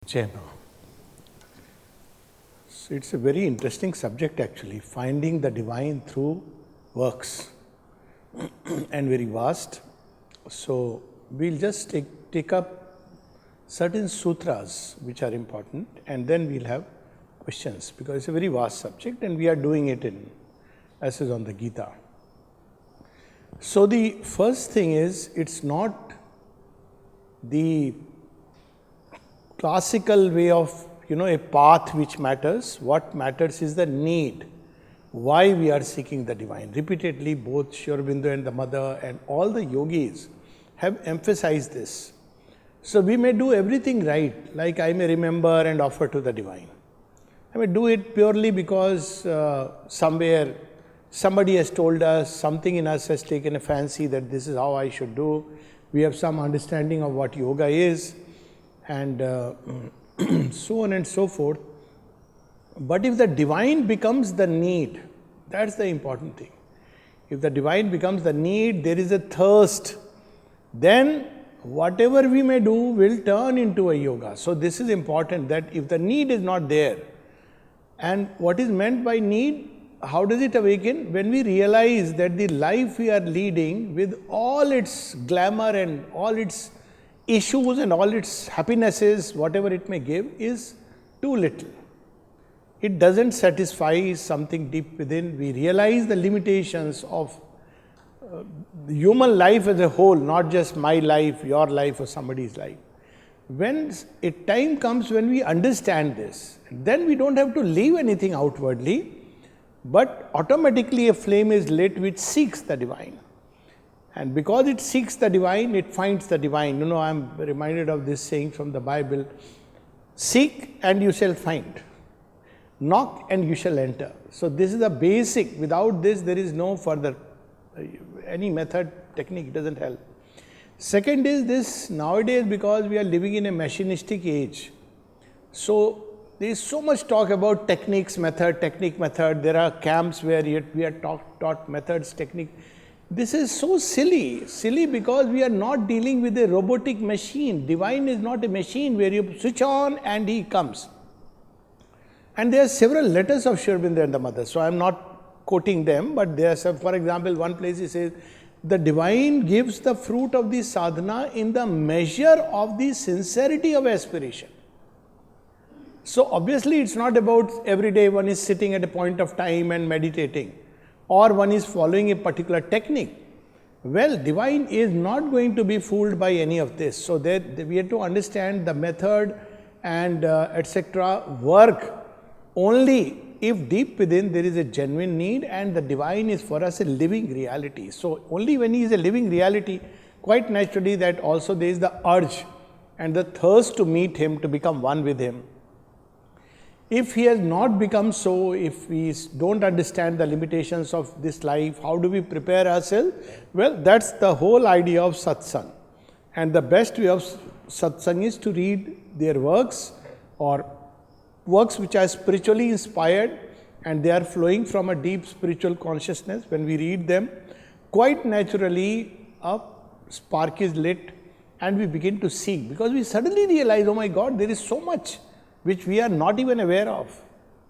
Jema. So it's a very interesting subject actually, finding the divine through works and very vast. So we'll just take up certain sutras which are important and then we'll have questions because it's a very vast subject and we are doing it as is on the Gita. So the first thing is, it's not the classical way of a path which matters. What matters is the need, why we are seeking the divine. Repeatedly, both Aurobindo and the mother and all the yogis have emphasized this. So we may do everything right, like I may remember and offer to the divine. I may do it purely because somewhere somebody has told us, something in us has taken a fancy that this is how I should do. We have some understanding of what yoga is and so on and so forth. But if the divine becomes the need, that's the important thing. If the divine becomes the need, there is a thirst, then whatever we may do will turn into a yoga. So this is important, that if the need is not there, and what is meant by need, how does it awaken? When we realize that the life we are leading with all its glamour and all its issues and all its happinesses, whatever it may give, is too little. It doesn't satisfy something deep within. We realize the limitations of human life as a whole, not just my life, your life or somebody's life. When a time comes when we understand this, then we don't have to leave anything outwardly, but automatically a flame is lit which seeks the divine. And because it seeks the divine, it finds the divine. I am reminded of this saying from the Bible, seek and you shall find. Knock and you shall enter. So this is the basic. Without this, there is no further, any method, technique doesn't help. Second is this, nowadays because we are living in a machinistic age, so there is so much talk about techniques, method. There are camps where we are taught methods, technique. This is so silly because we are not dealing with a robotic machine. Divine is not a machine where you switch on and he comes. And there are several letters of Aurobindo and the mother, so I am not quoting them, but there are some, for example, one place he says, the divine gives the fruit of the sadhana in the measure of the sincerity of aspiration. So obviously it's not about every day one is sitting at a point of time and meditating, or one is following a particular technique. Well, divine is not going to be fooled by any of this. So we have to understand the method and etc. work only if deep within there is a genuine need and the divine is for us a living reality. So only when he is a living reality, quite naturally that also there is the urge and the thirst to meet him, to become one with him. If he has not become so, if we don't understand the limitations of this life, how do we prepare ourselves? Well, that's the whole idea of satsang. And the best way of satsang is to read their works, or works which are spiritually inspired and they are flowing from a deep spiritual consciousness. When we read them, quite naturally a spark is lit and we begin to seek, because we suddenly realize, oh my God, there is so much which we are not even aware of.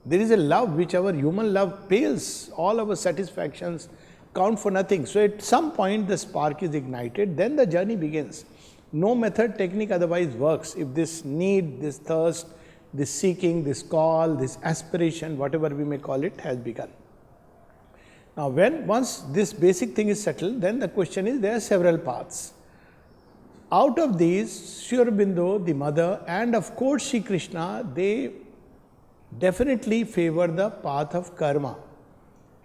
There is a love which our human love pales, all our satisfactions count for nothing. So at some point the spark is ignited, then the journey begins. No method, technique otherwise works if this need, this thirst, this seeking, this call, this aspiration, whatever we may call it, has begun. Now once this basic thing is settled, then the question is, there are several paths. Out of these, Aurobindo, the mother, and of course Shri Krishna, they definitely favor the path of karma.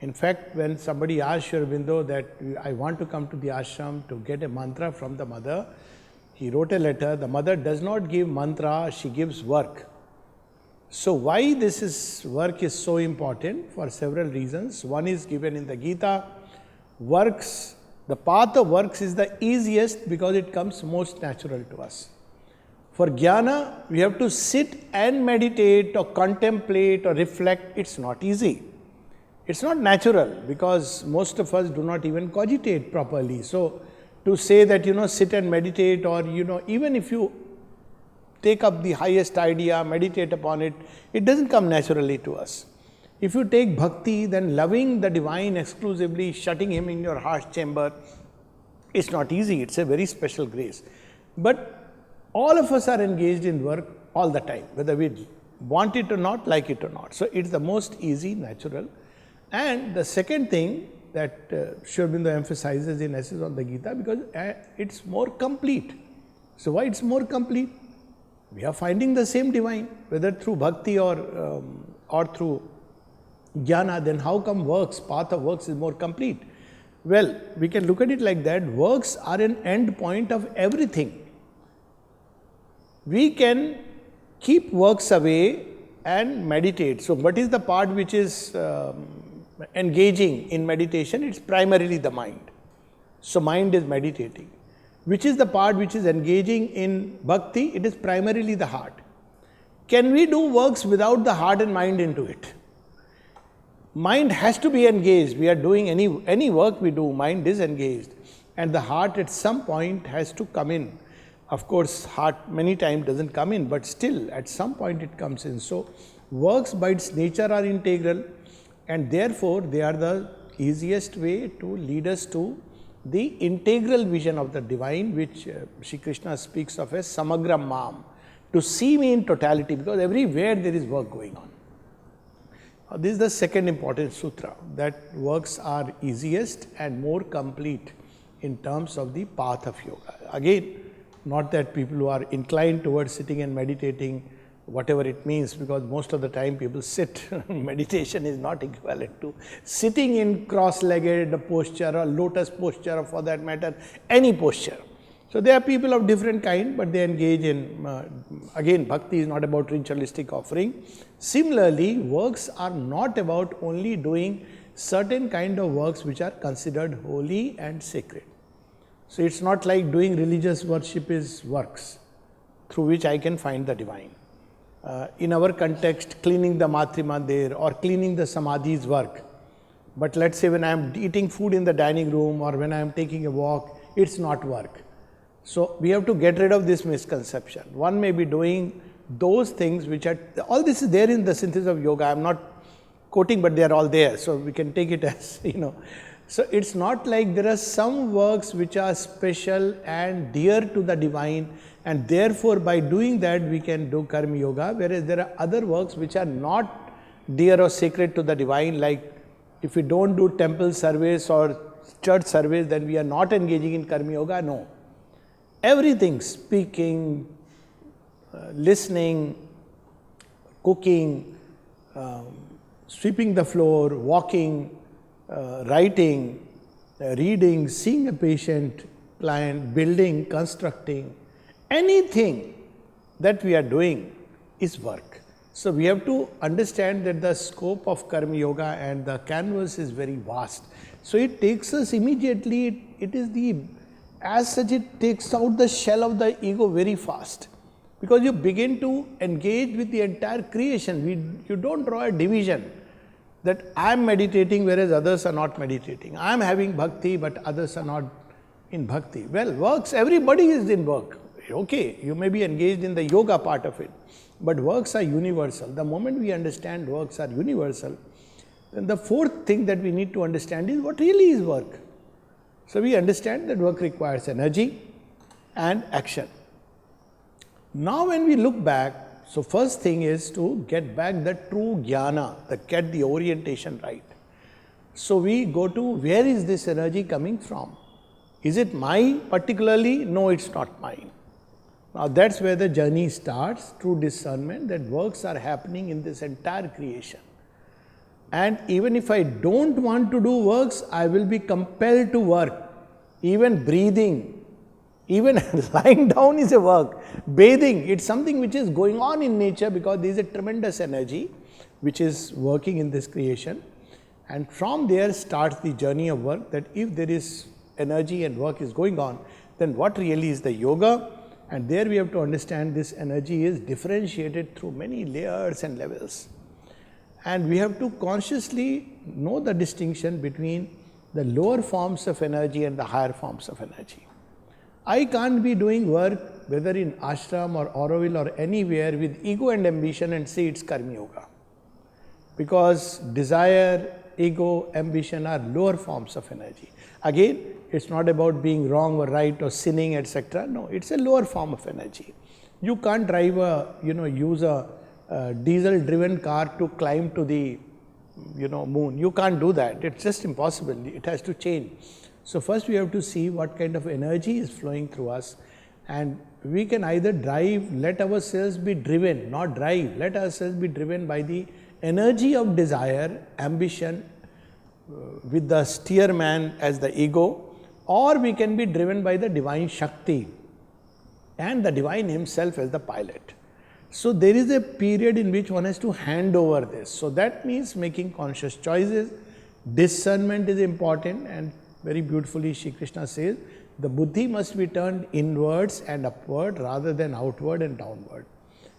In fact, when somebody asked Aurobindo that I want to come to the ashram to get a mantra from the mother, he wrote a letter. The mother does not give mantra, she gives work. So why work is so important? For several reasons. One is given in the Gita. The path of works is the easiest because it comes most natural to us. For jnana, we have to sit and meditate or contemplate or reflect. It's not easy. It's not natural because most of us do not even cogitate properly. So to say that, sit and meditate, or, even if you take up the highest idea, meditate upon it. It doesn't come naturally to us. If you take bhakti, then loving the divine exclusively, shutting him in your heart chamber, it's not easy. It's a very special grace. But all of us are engaged in work all the time, whether we want it or not, like it or not. So it's the most easy, natural. And the second thing that Sri Aurobindo emphasizes in Essays on the Gita, because it's more complete. So why it's more complete? We are finding the same divine, whether through bhakti or through jnana. Then how come works, path of works is more complete? Well, we can look at it like that. Works are an end point of everything. We can keep works away and meditate. So what is the part which is engaging in meditation? It's primarily the mind. So mind is meditating. Which is the part which is engaging in bhakti? It is primarily the heart. Can we do works without the heart and mind into it? Mind has to be engaged. We are doing any work we do, mind is engaged. And the heart at some point has to come in. Of course, heart many times doesn't come in, but still at some point it comes in. So works by its nature are integral, and therefore they are the easiest way to lead us to the integral vision of the divine, which Shri Krishna speaks of as samagra mam, to see me in totality, because everywhere there is work going on. This is the second important sutra, that works are easiest and more complete in terms of the path of yoga. Again, not that people who are inclined towards sitting and meditating, whatever it means, because most of the time people sit. Meditation is not equivalent to sitting in cross-legged posture or lotus posture, or for that matter, any posture. So there are people of different kind, but they engage in, again, bhakti is not about ritualistic offering. Similarly, works are not about only doing certain kind of works which are considered holy and sacred. So it's not like doing religious worship is works through which I can find the divine. In our context, cleaning the Matri Mandir or cleaning the Samadhis work. But let's say when I am eating food in the dining room or when I am taking a walk, it's not work. So we have to get rid of this misconception. One may be doing those things which are, all this is there in the synthesis of yoga. I am not quoting, but they are all there. So we can take it as, So it's not like there are some works which are special and dear to the divine, and therefore by doing that we can do karma yoga, whereas there are other works which are not dear or sacred to the divine, like if we don't do temple service or church service, then we are not engaging in karma yoga. No. Everything, speaking, listening, cooking, sweeping the floor, walking, writing, reading, seeing a patient, client, building, constructing, anything that we are doing is work. So we have to understand that the scope of karma yoga and the canvas is very vast. So it takes us immediately, as such it takes out the shell of the ego very fast. Because you begin to engage with the entire creation. You don't draw a division that I am meditating whereas others are not meditating. I am having bhakti but others are not in bhakti. Well, works, everybody is in work. Okay, you may be engaged in the yoga part of it, but works are universal. The moment we understand works are universal, then the fourth thing that we need to understand is what really is work. So we understand that work requires energy and action. Now when we look back, so first thing is to get back the true jnana, get the orientation right. So we go to where is this energy coming from? Is it mine particularly? No, it's not mine. Now that's where the journey starts, through discernment that works are happening in this entire creation. And even if I don't want to do works, I will be compelled to work. Even breathing, even lying down is a work. Bathing, it's something which is going on in nature because there is a tremendous energy which is working in this creation. And from there starts the journey of work, that if there is energy and work is going on, then what really is the yoga? And there we have to understand this energy is differentiated through many layers and levels. And we have to consciously know the distinction between the lower forms of energy and the higher forms of energy. I can't be doing work whether in ashram or Auroville or anywhere with ego and ambition and say it's karma yoga. Because desire, ego, ambition are lower forms of energy. Again, it's not about being wrong or right or sinning, etc. No, it's a lower form of energy. You can't drive use a diesel-driven car to climb to the, moon. You can't do that. It's just impossible. It has to change. So first we have to see what kind of energy is flowing through us, and we can either drive, let ourselves be driven, not drive, let ourselves be driven by the energy of desire, ambition, with the steerman as the ego, or we can be driven by the divine Shakti and the divine himself as the pilot. So there is a period in which one has to hand over this. So that means making conscious choices. Discernment is important, and very beautifully Shri Krishna says, the buddhi must be turned inwards and upward rather than outward and downward.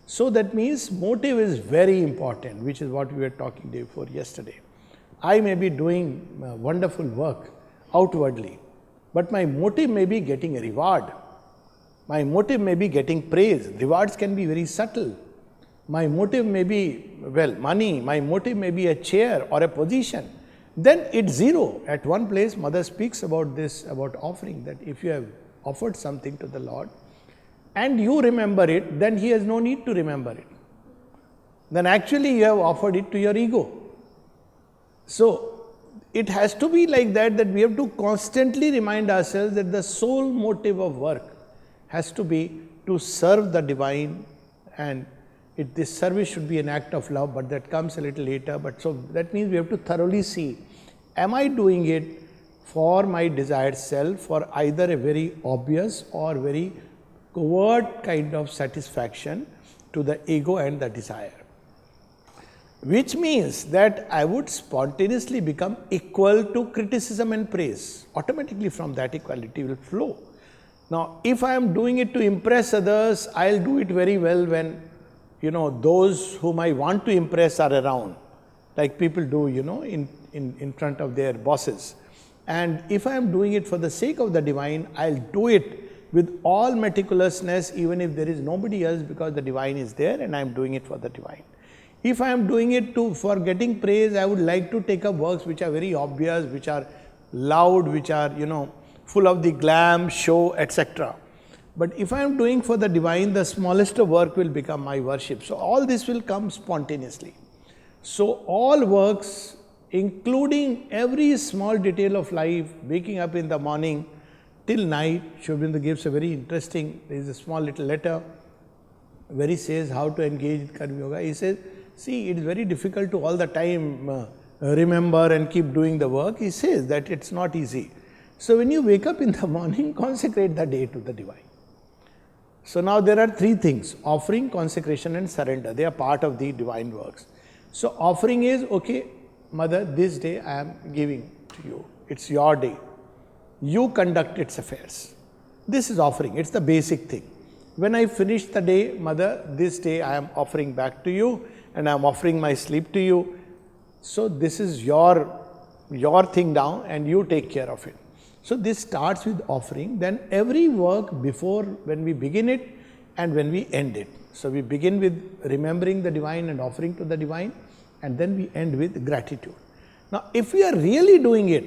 So that means motive is very important, which is what we were talking before yesterday. I may be doing wonderful work outwardly, but my motive may be getting a reward. My motive may be getting praise. Rewards can be very subtle. My motive may be, money. My motive may be a chair or a position. Then it's zero. At one place, Mother speaks about this, about offering, that if you have offered something to the Lord and you remember it, then He has no need to remember it. Then actually you have offered it to your ego. So it has to be like that, that we have to constantly remind ourselves that the sole motive of work has to be to serve the divine, and this service should be an act of love, but that comes a little later. But so that means we have to thoroughly see, am I doing it for my desired self, for either a very obvious or very covert kind of satisfaction to the ego and the desire? Which means that I would spontaneously become equal to criticism and praise. Automatically from that equality will flow. Now, if I am doing it to impress others, I'll do it very well when, those whom I want to impress are around, like people do, in front of their bosses. And if I am doing it for the sake of the divine, I'll do it with all meticulousness, even if there is nobody else, because the divine is there and I'm doing it for the divine. If I am doing it for getting praise, I would like to take up works which are very obvious, which are loud, which are, full of the glam, show, etc. But if I am doing for the divine, the smallest of work will become my worship. So all this will come spontaneously. So all works, including every small detail of life, waking up in the morning till night, Sri Aurobindo gives a very interesting, there is a small little letter where he says how to engage in Karma Yoga. He says, see, it is very difficult to all the time remember and keep doing the work. He says that it's not easy. So when you wake up in the morning, consecrate the day to the divine. So now there are three things: offering, consecration and surrender. They are part of the divine works. So offering is, okay, Mother, this day I am giving to you. It's your day. You conduct its affairs. This is offering. It's the basic thing. When I finish the day, Mother, this day I am offering back to you, and I am offering my sleep to you. So this is your thing now, and you take care of it. So this starts with offering. Then every work before, when we begin it and when we end it. So we begin with remembering the divine and offering to the divine, and then we end with gratitude. Now if we are really doing it,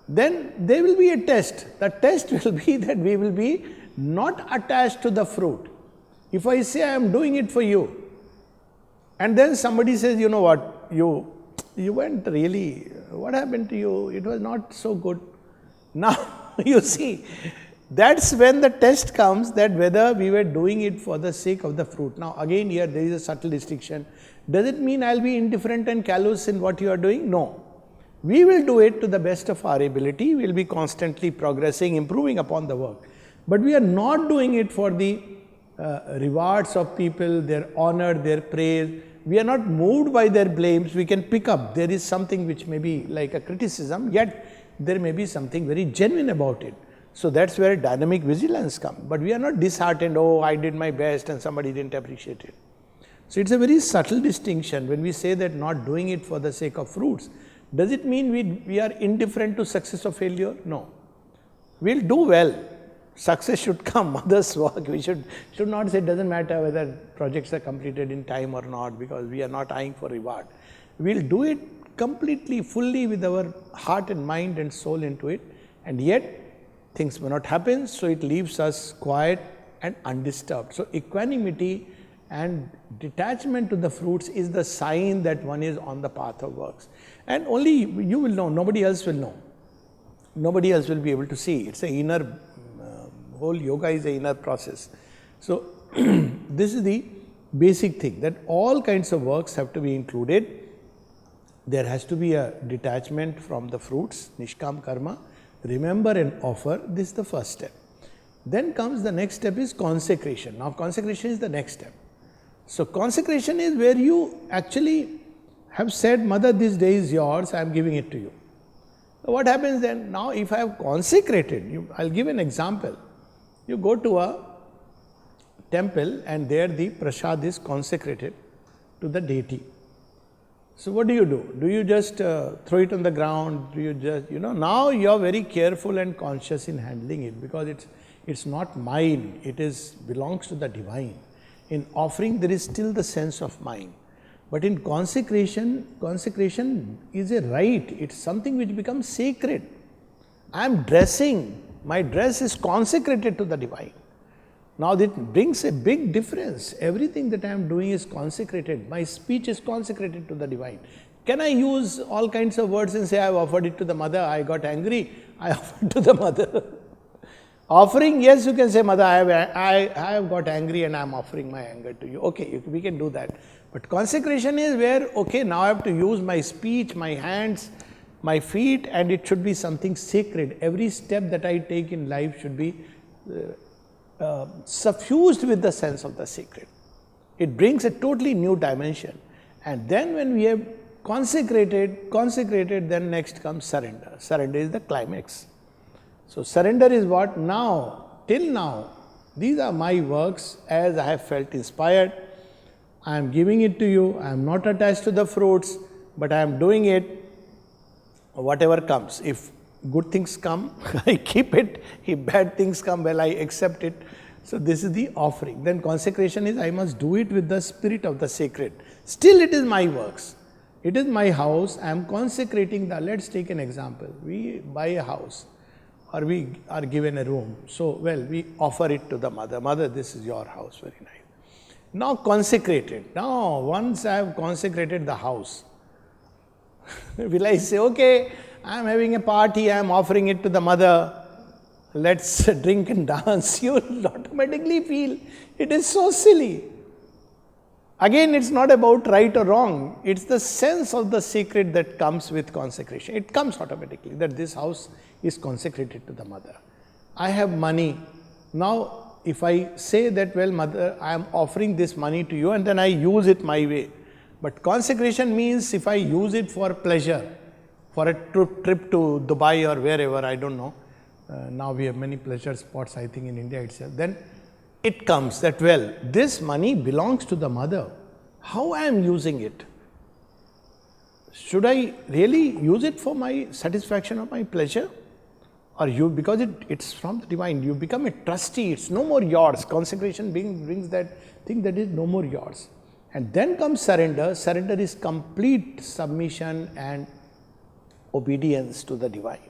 then there will be a test. The test will be that we will be not attached to the fruit. If I say I am doing it for you, and then somebody says, you know what, you went really, what happened to you? It was not so good. Now, you see, that's when the test comes, that whether we were doing it for the sake of the fruit. Now, again here there is a subtle distinction. Does it mean I'll be indifferent and callous in what you are doing? No. We will do it to the best of our ability. We will be constantly progressing, improving upon the work. But we are not doing it for the rewards of people, their honor, their praise. We are not moved by their blames. We can pick up. There is something which may be like a criticism, yet there may be something very genuine about it. So that's where dynamic vigilance comes. But we are not disheartened, oh, I did my best and somebody didn't appreciate it. So it's a very subtle distinction when we say that not doing it for the sake of fruits. Does it mean we are indifferent to success or failure? No. We'll do well. Success should come, mother's work. We should not say it doesn't matter whether projects are completed in time or not, because we are not eyeing for reward. We'll do it completely, fully with our heart and mind and soul into it, and yet things may not happen, so it leaves us quiet and undisturbed. So equanimity and detachment to the fruits is the sign that one is on the path of works. And only you will know, nobody else will know. Nobody else will be able to see. It's an inner, whole yoga is an inner process. So this is the basic thing, that all kinds of works have to be included. There has to be a detachment from the fruits, nishkam karma, remember and offer. This is the first step. Then comes the next step is consecration. Now consecration is the next step. So consecration is where you actually have said, Mother, this day is yours, I am giving it to you. So what happens then? Now if I have consecrated, I'll give an example. You go to a temple and there the prasad is consecrated to the deity. So what do? Do you just throw it on the ground? Do you just, now you are very careful and conscious in handling it, because it's not mine, it belongs to the divine. In offering, there is still the sense of mine. But in consecration is a rite, it's something which becomes sacred. I am dressing, my dress is consecrated to the divine. Now that brings a big difference. Everything that I am doing is consecrated. My speech is consecrated to the divine. Can I use all kinds of words and say, I have offered it to the mother, I got angry, I offered to the mother? Offering, yes, you can say, Mother, I have got angry and I am offering my anger to you. Okay, we can do that. But consecration is where, okay, now I have to use my speech, my hands, my feet, and it should be something sacred. Every step that I take in life should be suffused with the sense of the sacred. It brings a totally new dimension. And then when we have consecrated, then next comes surrender. Surrender is the climax. So surrender is what? Now, till now, these are my works as I have felt inspired. I am giving it to you. I am not attached to the fruits, but I am doing it whatever comes. If good things come, I keep it. If bad things come, well, I accept it. So this is the offering. Then consecration is, I must do it with the spirit of the sacred. Still it is my works. It is my house. I am consecrating let's take an example. We buy a house or we are given a room. So, well, we offer it to the mother. Mother, this is your house, very nice. Now consecrate it. Now, once I have consecrated the house, will I say, okay, I am having a party, I am offering it to the mother, let's drink and dance? You will automatically feel it is so silly. Again, it's not about right or wrong, it's the sense of the sacred that comes with consecration. It comes automatically that this house is consecrated to the mother. I have money. Now, if I say that, well, Mother, I am offering this money to you, and then I use it my way. But consecration means if I use it for pleasure, for a trip to Dubai or wherever, I don't know. Now we have many pleasure spots, I think, in India itself. Then it comes that, well, this money belongs to the mother. How I am using it? Should I really use it for my satisfaction or my pleasure? Or because it's from the divine, you become a trustee, it's no more yours. Consecration brings that thing that is no more yours. And then comes surrender. Surrender is complete submission and obedience to the divine.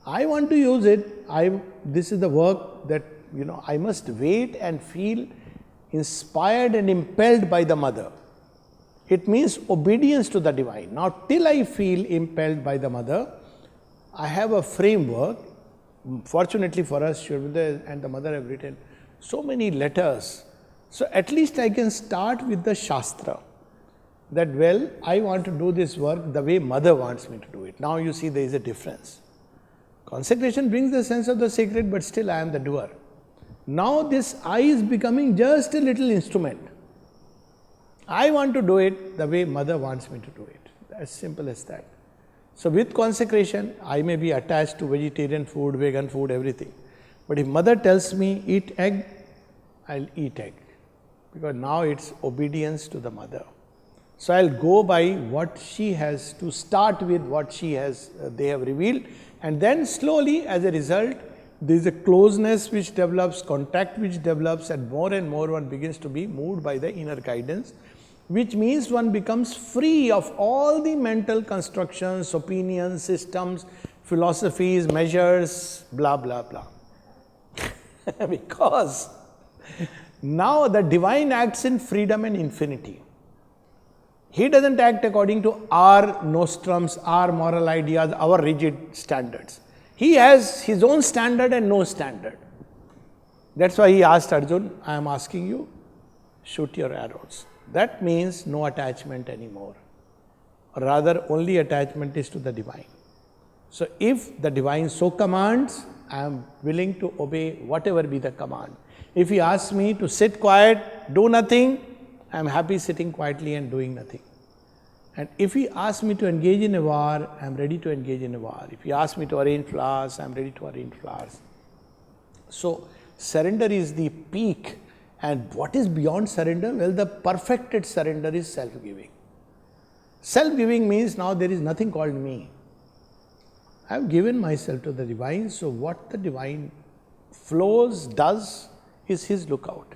I want to use it. This is the work that, I must wait and feel inspired and impelled by the mother. It means obedience to the divine. Now, till I feel impelled by the mother, I have a framework. Fortunately for us, Sri Aurobindo and the mother have written so many letters. So at least I can start with the Shastra. That, well, I want to do this work the way mother wants me to do it. Now you see there is a difference. Consecration brings the sense of the sacred, but still I am the doer. Now this I is becoming just a little instrument. I want to do it the way mother wants me to do it. As simple as that. So with consecration, I may be attached to vegetarian food, vegan food, everything. But if mother tells me eat egg, I'll eat egg. Because now it's obedience to the mother. So I'll go by what she has, to start with what they have revealed, and then slowly as a result, There is a closeness which develops, contact which develops, and more one begins to be moved by the inner guidance, which means one becomes free of all the mental constructions, opinions, systems, philosophies, measures, blah, blah, blah. Because now the divine acts in freedom and infinity. He doesn't act according to our nostrums, our moral ideas, our rigid standards. He has his own standard and no standard. That's why he asked Arjun, I am asking you, shoot your arrows. That means no attachment anymore. Rather, only attachment is to the divine. So if the divine so commands, I am willing to obey whatever be the command. If he asks me to sit quiet, do nothing, I am happy sitting quietly and doing nothing. And if he asks me to engage in a war, I am ready to engage in a war. If he asks me to arrange flowers, I am ready to arrange flowers. So surrender is the peak. And what is beyond surrender? Well, the perfected surrender is self-giving. Self-giving means now there is nothing called me. I have given myself to the divine, so what the divine flows, does, is his lookout.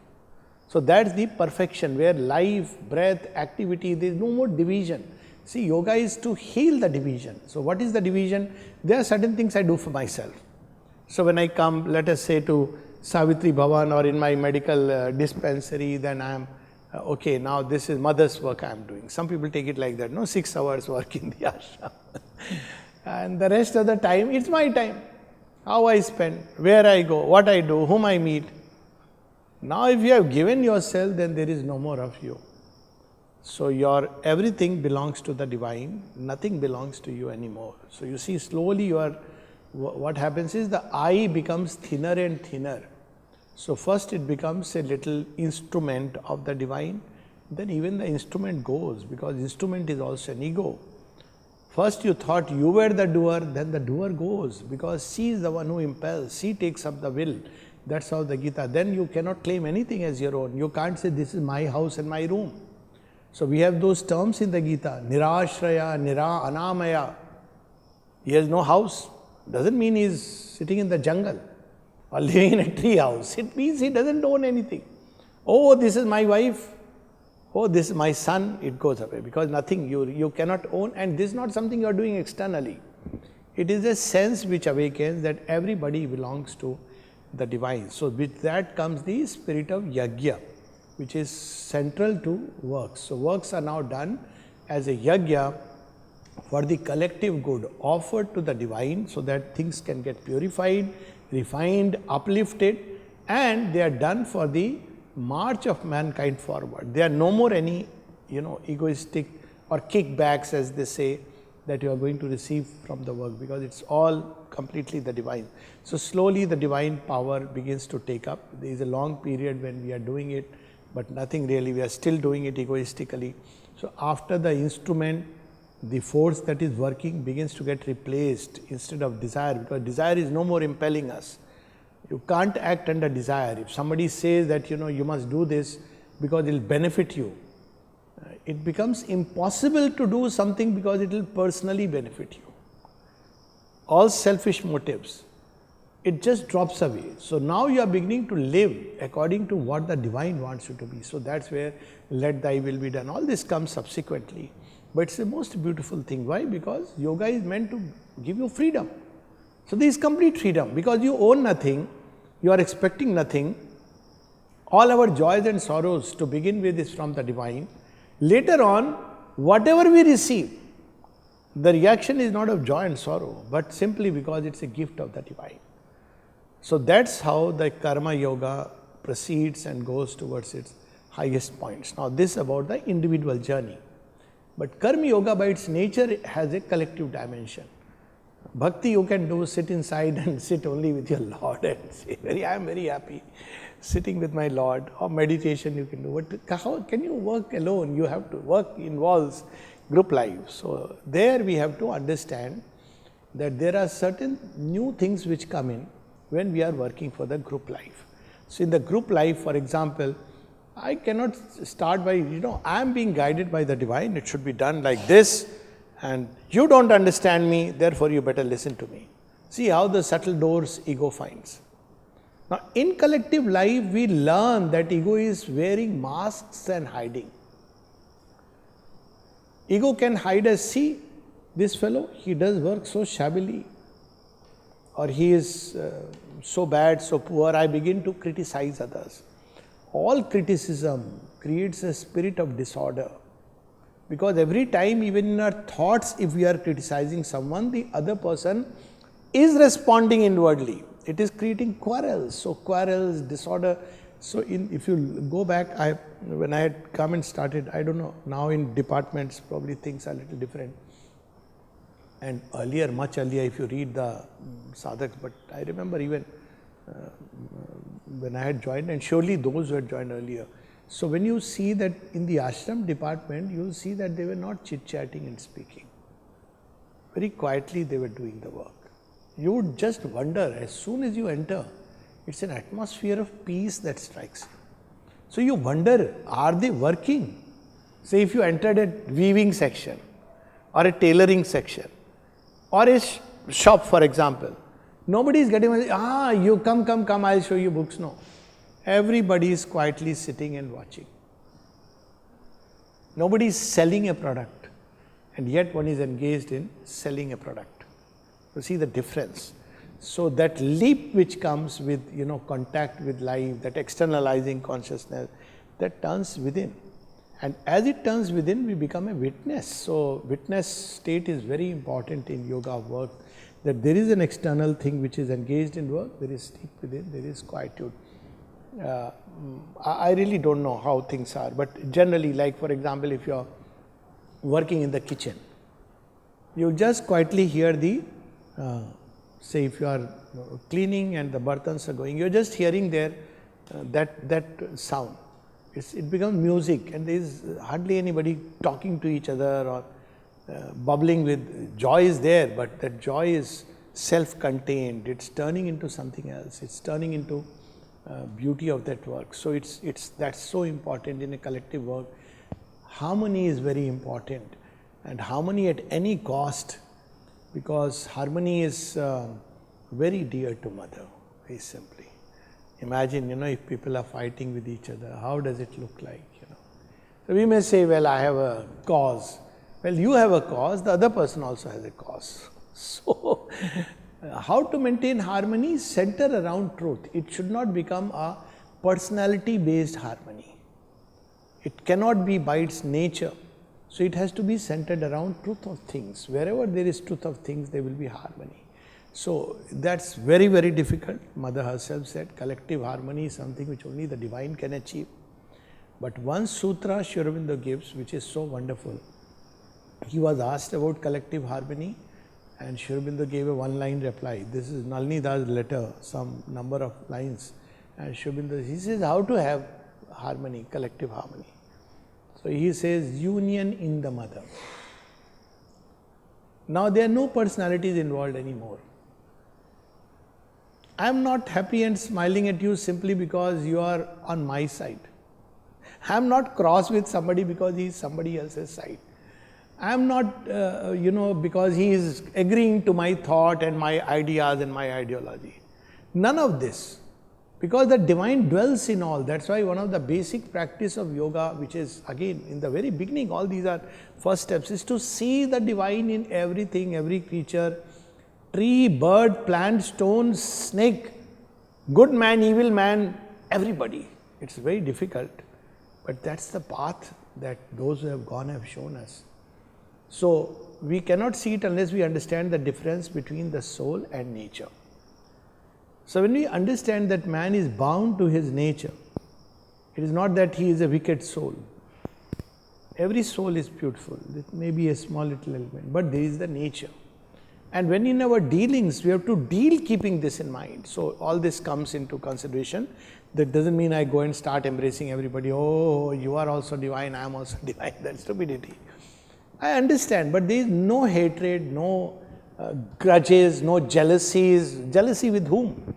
So that's the perfection where life, breath, activity, there is no more division. See, yoga is to heal the division. So what is the division? There are certain things I do for myself. So when I come, let us say to Savitri, Bhavan, or in my medical dispensary, then I am, okay, now this is mother's work I am doing. Some people take it like that, no, 6 hours work in the ashram. And the rest of the time, it's my time. How I spend, where I go, what I do, whom I meet. Now if you have given yourself, then there is no more of you. So your everything belongs to the divine, nothing belongs to you anymore. So you see, slowly what happens is the I becomes thinner and thinner. So first it becomes a little instrument of the divine, then even the instrument goes, because instrument is also an ego. First you thought you were the doer, then the doer goes, because she is the one who impels, she takes up the will. That's how the Gita. Then you cannot claim anything as your own. You can't say this is my house and my room. So we have those terms in the Gita, Nirashraya, Nira, Anamaya. He has no house. Doesn't mean he is sitting in the jungle or living in a tree house. It means he doesn't own anything. Oh, this is my wife. Oh, this is my son. It goes away, because nothing you cannot own, and this is not something you are doing externally. It is a sense which awakens that everybody belongs to the divine. So with that comes the spirit of yajna, which is central to works. So works are now done as a yajna for the collective good, offered to the divine, so that things can get purified, refined, uplifted, and they are done for the march of mankind forward. There are no more any, egoistic or kickbacks, as they say, that you are going to receive from the work, because it's all completely the divine. So slowly the divine power begins to take up. There is a long period when we are doing it, but nothing really, we are still doing it egoistically. So after the instrument, the force that is working begins to get replaced instead of desire, because desire is no more impelling us. You can't act under desire. If somebody says that, you must do this because it will benefit you, it becomes impossible to do something because it will personally benefit you. All selfish motives, it just drops away. So now you are beginning to live according to what the divine wants you to be. So that's where let thy will be done. All this comes subsequently. But it's the most beautiful thing. Why? Because yoga is meant to give you freedom. So there is complete freedom, because you own nothing, you are expecting nothing. All our joys and sorrows to begin with is from the divine. Later on, whatever we receive, the reaction is not of joy and sorrow, but simply because it's a gift of the divine. So that's how the karma yoga proceeds and goes towards its highest points. Now this is about the individual journey. But karma yoga by its nature has a collective dimension. Bhakti you can do, sit inside and sit only with your Lord and say, I am very happy sitting with my Lord. Or meditation you can do. But how can you work alone? You have to work involves group life. So there we have to understand that there are certain new things which come in when we are working for the group life. So in the group life, for example, I cannot start by, I am being guided by the divine, it should be done like this, and you don't understand me, therefore you better listen to me. See how the subtle doors ego finds. Now, in collective life, we learn that ego is wearing masks and hiding. Ego can hide as, see, this fellow, he does work so shabbily, or he is so bad, so poor, I begin to criticize others. All criticism creates a spirit of disorder, because every time, even in our thoughts, if we are criticizing someone, the other person is responding inwardly. It is creating quarrels. So quarrels, disorder. So if you go back, when I had come and started, I don't know, now in departments probably things are a little different. And earlier, much earlier, if you read the sadhaks, but I remember even when I had joined, and surely those who had joined earlier. So when you see that in the ashram department, you will see that they were not chit-chatting and speaking. Very quietly they were doing the work. You would just wonder, as soon as you enter, it's an atmosphere of peace that strikes you. So you wonder, are they working? Say if you entered a weaving section, or a tailoring section, or a shop, for example, nobody is getting, you come, I'll show you books. No. Everybody is quietly sitting and watching. Nobody is selling a product, and yet one is engaged in selling a product. You see the difference. So that leap which comes with, contact with life, that externalizing consciousness, that turns within. And as it turns within, we become a witness. So witness state is very important in yoga work, that there is an external thing which is engaged in work, there is deep within, there is quietude. I really don't know how things are, but generally, like for example, if you are working in the kitchen, you just quietly hear the, say if you are cleaning and the bartans are going, you are just hearing there that sound. It becomes music, and there is hardly anybody talking to each other or bubbling with joy is there, but that joy is self-contained. It's turning into something else. It's turning into beauty of that work. So that's so important in a collective work. Harmony is very important, and harmony at any cost, because harmony is very dear to Mother, very simply. Imagine, if people are fighting with each other, how does it look like, So we may say, well, I have a cause. Well, you have a cause, the other person also has a cause. So, how to maintain harmony? Center around truth. It should not become a personality-based harmony. It cannot be by its nature. So it has to be centered around truth of things. Wherever there is truth of things, there will be harmony. So that's very, very difficult. Mother herself said, collective harmony is something which only the divine can achieve. But one sutra Sri Aurobindo gives, which is so wonderful. He was asked about collective harmony, and Sri Aurobindo gave a one-line reply. This is Nalini Das' letter, some number of lines. And Sri Aurobindo, he says, how to have harmony, collective harmony. So he says, union in the Mother. Now there are no personalities involved anymore. I am not happy and smiling at you simply because you are on my side. I am not cross with somebody because he is somebody else's side. I am not, because he is agreeing to my thought and my ideas and my ideology. None of this. Because the divine dwells in all. That's why one of the basic practice of yoga, which is again in the very beginning, all these are first steps, is to see the divine in everything, every creature, tree, bird, plant, stone, snake, good man, evil man, everybody. It's very difficult, but that's the path that those who have gone have shown us. So we cannot see it unless we understand the difference between the soul and nature. So when we understand that man is bound to his nature, it is not that he is a wicked soul. Every soul is beautiful. It may be a small little element, but there is the nature. And when in our dealings, we have to deal keeping this in mind. So all this comes into consideration. That doesn't mean I go and start embracing everybody. Oh, you are also divine, I am also divine. That's stupidity. I understand, but there is no hatred, no grudges, no jealousies. Jealousy with whom?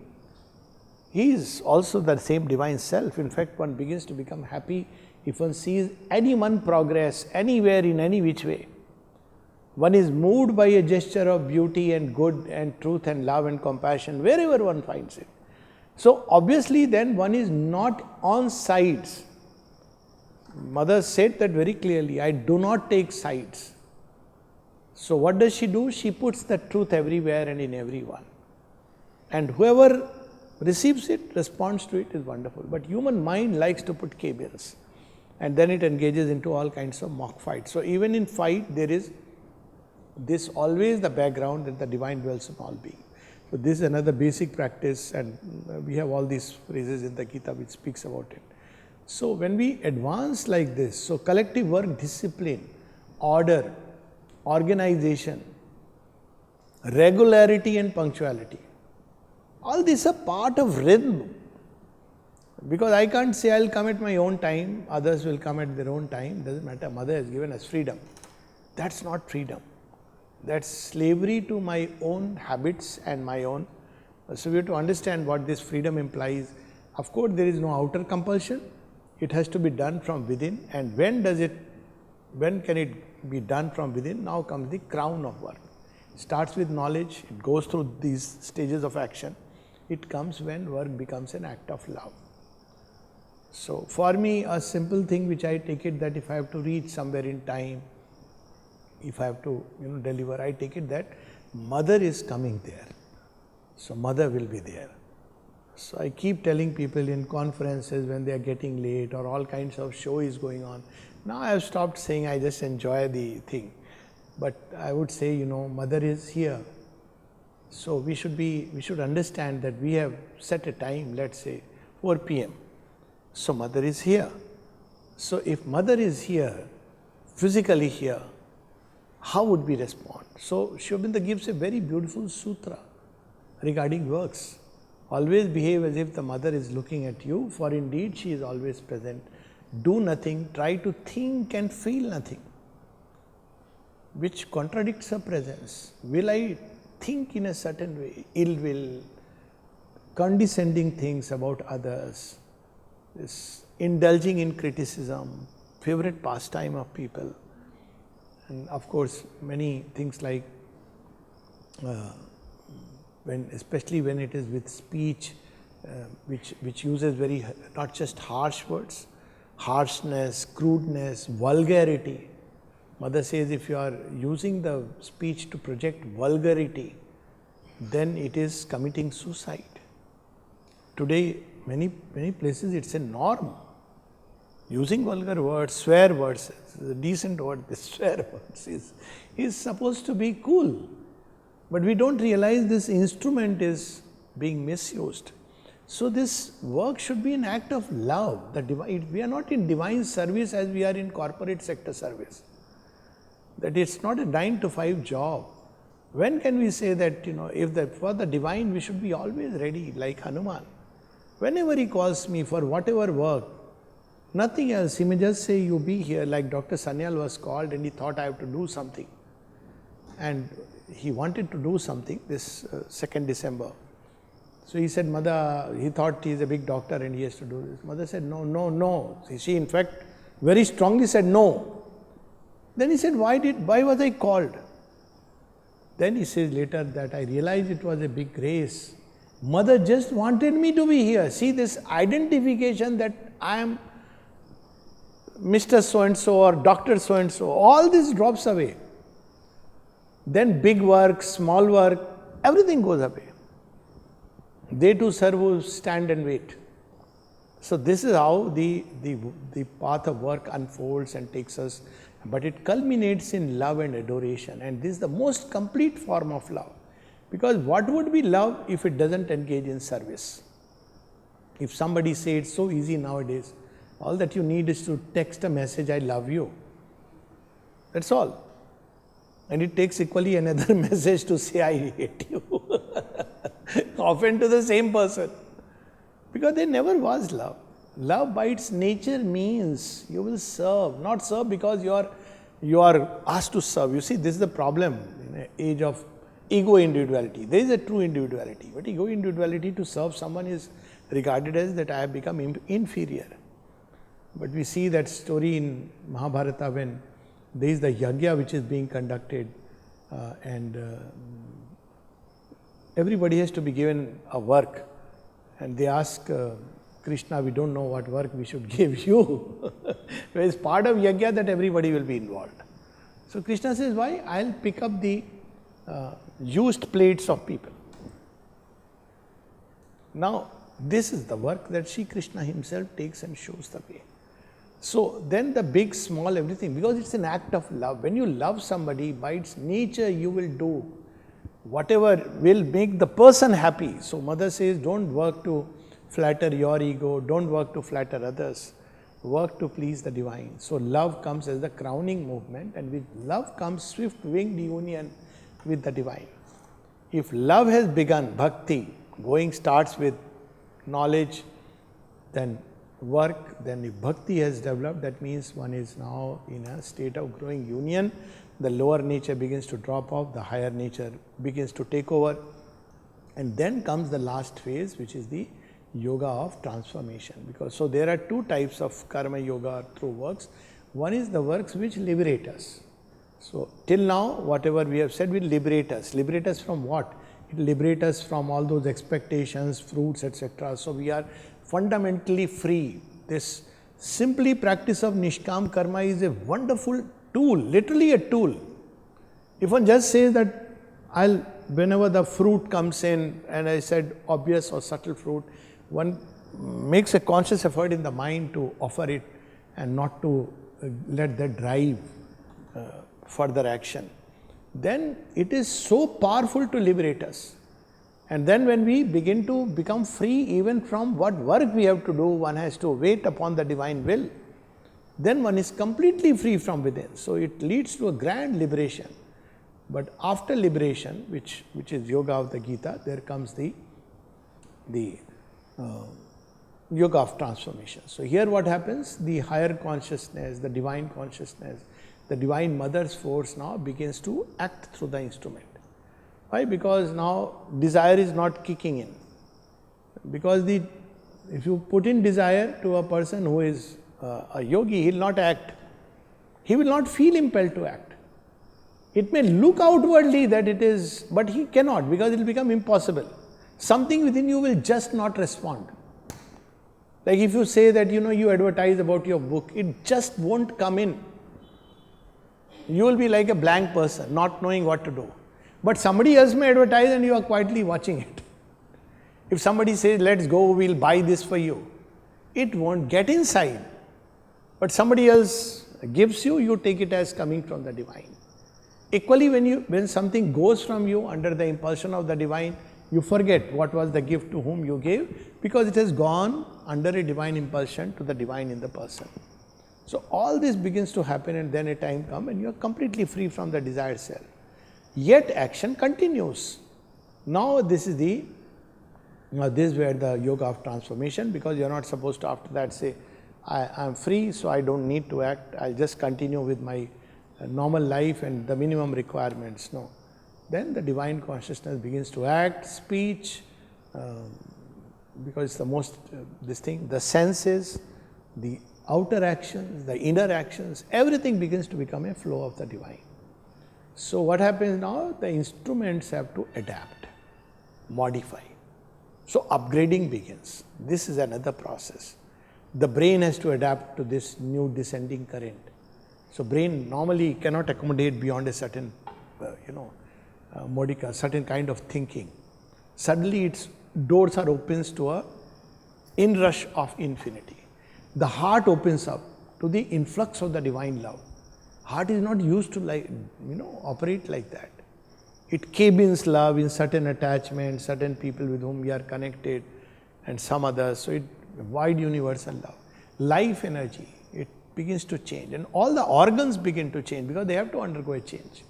He is also the same divine self. In fact, one begins to become happy if one sees anyone progress anywhere in any which way. One is moved by a gesture of beauty and good and truth and love and compassion, wherever one finds it. So obviously then one is not on sides. Mother said that very clearly, I do not take sides. So what does she do? She puts the truth everywhere and in everyone. And whoever receives it, responds to it, is wonderful. But human mind likes to put cables. And then it engages into all kinds of mock fights. So even in fight, there is this always the background that the divine dwells in all being. So this is another basic practice, and we have all these phrases in the Gita which speaks about it. So when we advance like this, so collective work, discipline, order, organization, regularity and punctuality, all these are part of rhythm. Because I can't say I'll come at my own time, others will come at their own time, doesn't matter. Mother has given us freedom. That's not freedom. That's slavery to my own habits and my own. So we have to understand what this freedom implies. Of course, there is no outer compulsion. It has to be done from within. And when can it be done from within? Now comes the crown of work. It starts with knowledge. It goes through these stages of action. It comes when work becomes an act of love. So for me, a simple thing which I take it, that if I have to reach somewhere in time, if I have to deliver, I take it that mother is coming there. So mother will be there. So I keep telling people in conferences when they are getting late or all kinds of show is going on. Now I have stopped saying, I just enjoy the thing. But I would say, mother is here. So we should understand that we have set a time, let's say 4 p.m. So mother is here. So if mother is here, physically here, how would we respond? So Aurobindo gives a very beautiful sutra regarding works. Always behave as if the mother is looking at you, for indeed she is always present. Do nothing, try to think and feel nothing, which contradicts her presence. Will I think in a certain way, ill will, condescending things about others, this indulging in criticism, favorite pastime of people. And of course, many things like, especially when it is with speech, which uses not just harsh words, harshness, crudeness, vulgarity. Mother says if you are using the speech to project vulgarity, then it is committing suicide. Today, many places it's a norm. Using vulgar words, swear words, a decent word, this swear words is supposed to be cool. But we don't realize this instrument is being misused. So this work should be an act of love. We are not in divine service as we are in corporate sector service. That it's not a 9 to 5 job. When can we say that, for the divine we should be always ready, like Hanuman. Whenever he calls me for whatever work, nothing else, he may just say, you be here, like Dr. Sanyal was called and he thought I have to do something. And he wanted to do something this 2nd December. So he said, Mother, he thought he is a big doctor and he has to do this. Mother said, no. She in fact very strongly said no. Then he said, why was I called? Then he says later that I realized it was a big grace. Mother just wanted me to be here. See this identification that I am Mr. So-and-so or Dr. So-and-so, all this drops away. Then big work, small work, everything goes away. They too serve who stand and wait. So this is how the path of work unfolds and takes us, but it culminates in love and adoration, and this is the most complete form of love. Because what would be love if it doesn't engage in service? If somebody says it's so easy nowadays, all that you need is to text a message, I love you. That's all. And it takes equally another message to say, I hate you. Often to the same person. Because there never was love. Love by its nature means you will serve, not serve because you are asked to serve. You see, this is the problem in an age of ego individuality. There is a true individuality, but ego individuality to serve someone is regarded as that I have become inferior. But we see that story in Mahabharata when there is the yajna which is being conducted and everybody has to be given a work, and they ask Krishna, we don't know what work we should give you. It's part of yajna that everybody will be involved. So Krishna says, why? I'll pick up the used plates of people. Now, this is the work that Sri Krishna himself takes and shows the way. So then the big, small, everything, because it's an act of love. When you love somebody, by its nature you will do whatever will make the person happy. So mother says, don't work to flatter your ego, don't work to flatter others, work to please the divine. So love comes as the crowning movement, and with love comes swift winged union with the divine. If love has begun, bhakti, going starts with knowledge, then work, then if bhakti has developed, that means one is now in a state of growing union. The lower nature begins to drop off, the higher nature begins to take over, and then comes the last phase, which is the yoga of transformation. Because so there are two types of karma yoga through works. One is the works which liberate us. So till now, whatever we have said will liberate us. Liberate us from what? It will liberate us from all those expectations, fruits, etc. So we are fundamentally free. This simply practice of Nishkam Karma is a wonderful tool, literally a tool. If one just says that whenever the fruit comes in, and I said obvious or subtle fruit, one makes a conscious effort in the mind to offer it and not to let that drive further action. Then it is so powerful to liberate us. And then when we begin to become free even from what work we have to do, one has to wait upon the divine will, then one is completely free from within. So it leads to a grand liberation. But after liberation, which is yoga of the Gita, there comes the yoga of transformation. So here what happens? The higher consciousness, the divine consciousness, the divine mother's force now begins to act through the instrument. Why? Because now desire is not kicking in. Because if you put in desire to a person who is a yogi, he will not act. He will not feel impelled to act. It may look outwardly that it is, but he cannot, because it will become impossible. Something within you will just not respond. Like if you say that, you advertise about your book, it just won't come in. You will be like a blank person, not knowing what to do. But somebody else may advertise and you are quietly watching it. If somebody says, let's go, we'll buy this for you, it won't get inside. But somebody else gives you, you take it as coming from the divine. Equally, when something goes from you under the impulsion of the divine, you forget what was the gift to whom you gave, because it has gone under a divine impulsion to the divine in the person. So all this begins to happen, and then a time comes and you are completely free from the desired self. Yet action continues. Now this is where the yoga of transformation, because you are not supposed to after that say, I am free, so I don't need to act, I'll just continue with my normal life and the minimum requirements. No. Then the divine consciousness begins to act, speech, because it's the most, the senses, the outer actions, the inner actions, everything begins to become a flow of the divine. So what happens now? The instruments have to adapt, modify. So upgrading begins. This is another process. The brain has to adapt to this new descending current. So brain normally cannot accommodate beyond a certain, certain kind of thinking. Suddenly its doors are opened to a inrush of infinity. The heart opens up to the influx of the divine love. Heart is not used to operate like that. It cabins love in certain attachments, certain people with whom we are connected, and some others. So wide universal love. Life energy, it begins to change, and all the organs begin to change because they have to undergo a change.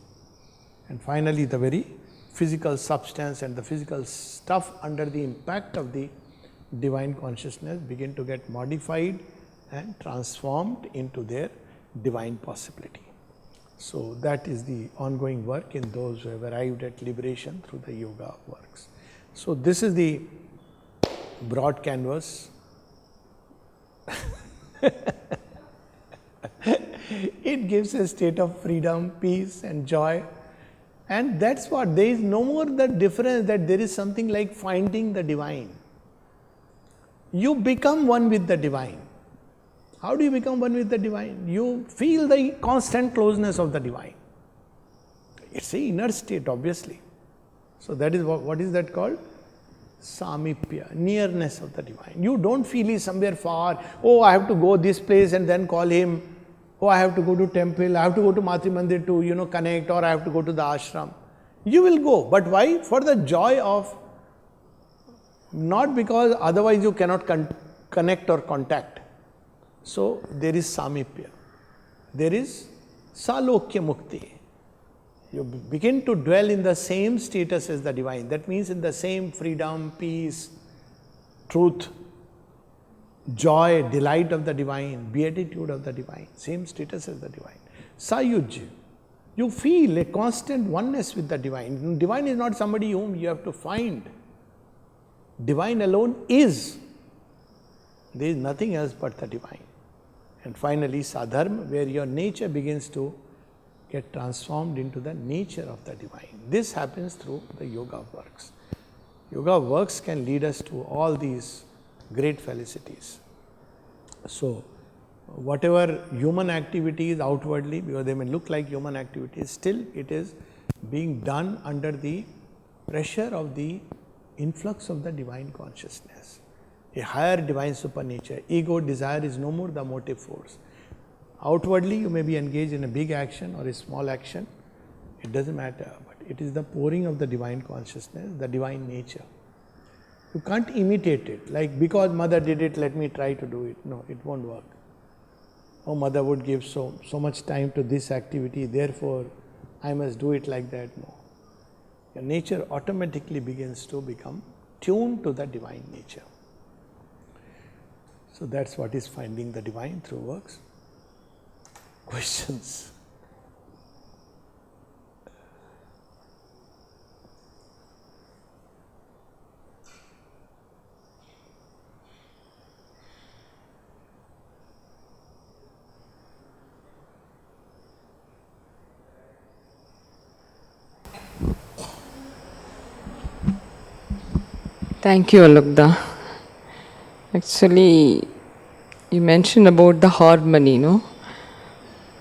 And finally, the very physical substance and the physical stuff under the impact of the divine consciousness begin to get modified and transformed into their divine possibility. So that is the ongoing work in those who have arrived at liberation through the yoga works. So this is the broad canvas. It gives a state of freedom, peace and joy. And that's what, there is no more the difference that there is something like finding the divine. You become one with the divine. How do you become one with the divine? You feel the constant closeness of the divine. It's an inner state, obviously. So that is what is that called? Samipya, nearness of the divine. You don't feel he's somewhere far. Oh, I have to go this place and then call him. Oh, I have to go to temple. I have to go to Matri Mandir to, connect, or I have to go to the ashram. You will go. But why? For the joy of, not because otherwise you cannot connect or contact. So there is Samipya. There is Salokya Mukti. You begin to dwell in the same status as the divine. That means in the same freedom, peace, truth, joy, delight of the divine, beatitude of the divine. Same status as the divine. Sayuj. You feel a constant oneness with the divine. Divine is not somebody whom you have to find. Divine alone is. There is nothing else but the divine. And finally, Sadharma, where your nature begins to get transformed into the nature of the divine. This happens through the yoga works. Yoga works can lead us to all these great felicities. So, whatever human activities outwardly, because they may look like human activities, still it is being done under the pressure of the influx of the divine consciousness. A higher divine supernature. Ego, desire is no more the motive force. Outwardly, you may be engaged in a big action or a small action. It doesn't matter, but it is the pouring of the divine consciousness, the divine nature. You can't imitate it, like because mother did it, let me try to do it. No, it won't work. Oh, mother would give so much time to this activity, therefore I must do it like that. No. Your nature automatically begins to become tuned to the divine nature. So that's what is finding the divine through works. Questions? Thank you, Alok. Actually, you mentioned about the harmony, no?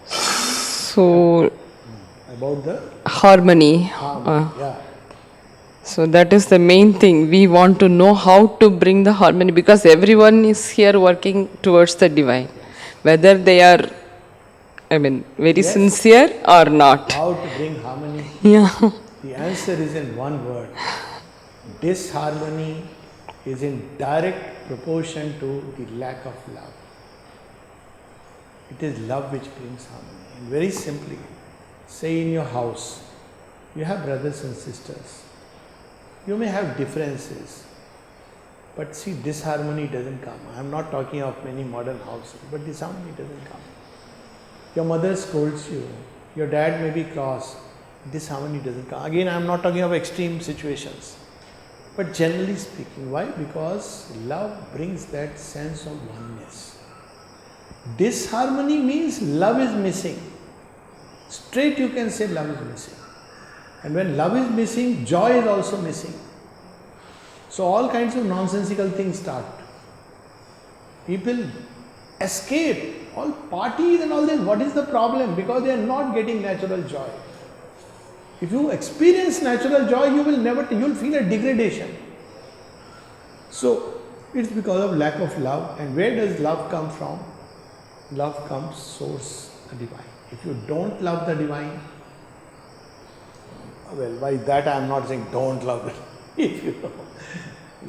So, about the harmony. yeah. So that is the main thing. We want to know how to bring the harmony, because everyone is here working towards the divine, whether they are, very sincere or not. How to bring harmony? Yeah. The answer is in one word. Disharmony is in direct proportion to the lack of love. It is love which brings harmony. And very simply, say in your house, you have brothers and sisters. You may have differences, but see, disharmony doesn't come. I am not talking of many modern houses, but disharmony doesn't come. Your mother scolds you, your dad may be cross, disharmony doesn't come. Again, I am not talking of extreme situations, but generally speaking. Why? Because love brings that sense of oneness. Disharmony means love is missing. Straight you can say love is missing. And when love is missing, joy is also missing. So all kinds of nonsensical things start. People escape, all parties and all this. What is the problem? Because they are not getting natural joy. If you experience natural joy, you will feel a degradation. So it's because of lack of love. And where does love come from? Love comes source, the divine. If you don't love the divine, well, by that I am not saying don't love it. If you know,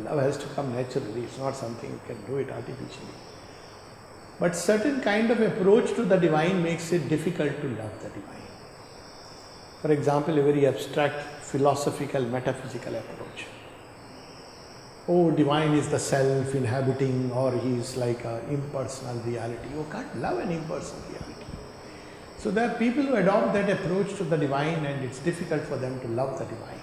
love has to come naturally. It's not something you can do it artificially. But certain kind of approach to the divine makes it difficult to love the divine. For example, a very abstract philosophical, metaphysical approach. Oh, divine is the self inhabiting, or he is like an impersonal reality. You can't love an impersonal reality. So there are people who adopt that approach to the divine, and it's difficult for them to love the divine.